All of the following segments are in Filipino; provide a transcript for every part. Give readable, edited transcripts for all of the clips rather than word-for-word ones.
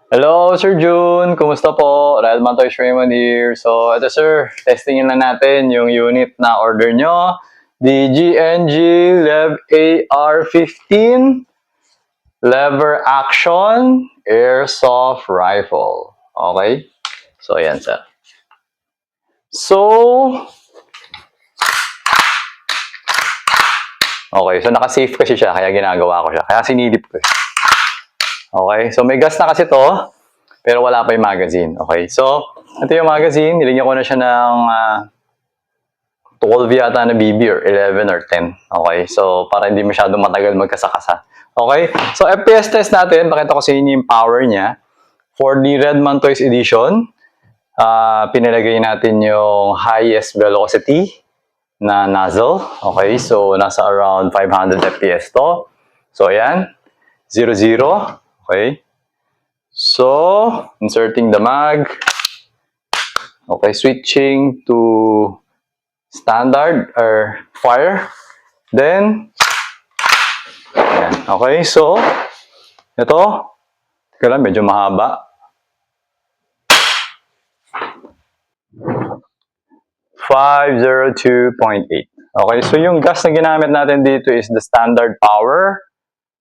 Hello, Sir June. Kumusta po? Real Mantoy Raymond here. So, ito sir, testingin na natin yung unit na order nyo. The GNG Lev AR-15 Lever Action Airsoft Rifle. Okay? So, ayan sir. So, okay. So, naka-safe kasi siya, kaya ginagawa ko siya. Kaya sinilip ko. Okay? So, may gas na kasi to. Pero wala pa yung magazine. Okay, so ito yung magazine. Nilagyan ko na siya ng 12 yata na BB or 11 or 10. Okay, so para hindi masyadong matagal magkasakasa. Okay, so FPS test natin. Pakita ko sa inyo yung power niya. For the Redman Toys Edition, pinilagay natin yung highest velocity na nozzle. Okay, so nasa around 500 FPS to. So ayan, 0-0. Okay. So, inserting the mag. Okay, switching to standard or fire. Then, ayan. Okay, so, ito. Teka lang, medyo mahaba. 502.8. Okay, so yung gas na ginamit natin dito is the standard power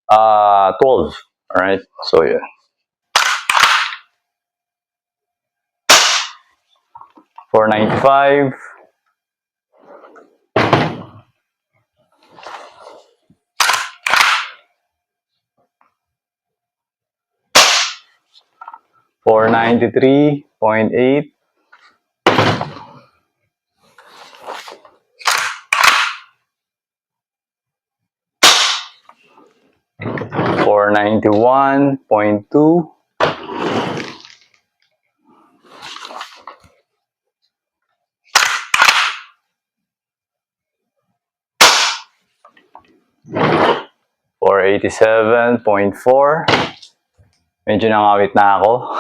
12. Alright, so yeah. 495. $493.8. 491.2. 487.4. Medyo nangawit na ako.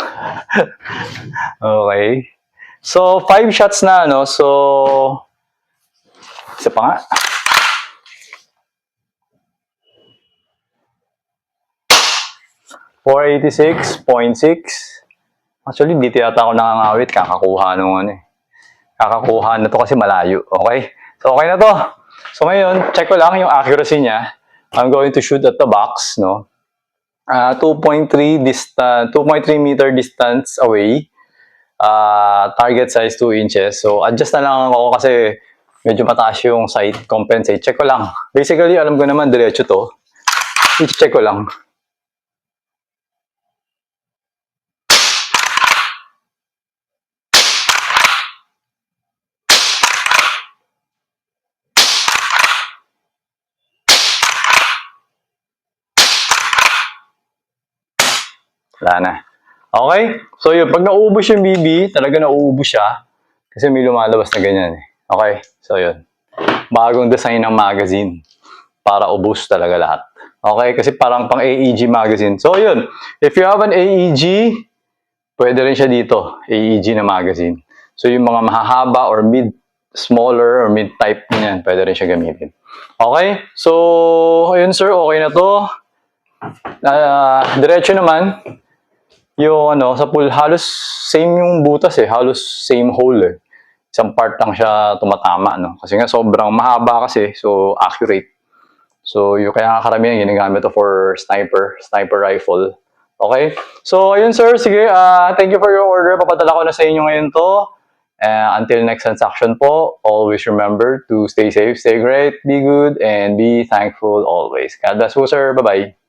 Okay. So, 5 shots na, no? So, isa pa nga. $486.6. Actually, dito yata ako nangangawit. Kakakuha nung ano eh. Kakakuha na to kasi malayo. Okay? So, okay na to. So, ngayon, check ko lang yung accuracy niya. I'm going to shoot at the box, no? 2.3 meter distance away. Target size 2 inches. So, adjust na lang ako kasi medyo mataas yung sight. Compensate. Check ko lang. Basically, alam ko naman, diretso to. I-check ko lang. Wala na. Okay? So yun, pag nauubos yung BB, talaga nauubos siya. Kasi may lumalabas na ganyan eh. Okay? So yun. Bagong design ng magazine. Para ubos talaga lahat. Okay? Kasi parang pang AEG magazine. So yun. If you have an AEG, pwede rin siya dito. AEG na magazine. So yung mga mahahaba or smaller or mid-type niyan, pwede rin siya gamitin. Okay? So, ayun sir, okay na to. Diretso naman. Yung ano, sa pool, halos same yung butas eh. Halos same hole eh. Isang part lang siya tumatama, no? Kasi nga sobrang mahaba kasi, so accurate. So, yung kaya karamihan ginagamit to for sniper rifle. Okay? So, ayun sir, sige, thank you for your order. Papadala ko na sa inyo ngayon to. Until next transaction po, always remember to stay safe, stay great, be good, and be thankful always. God bless you, sir. Bye-bye.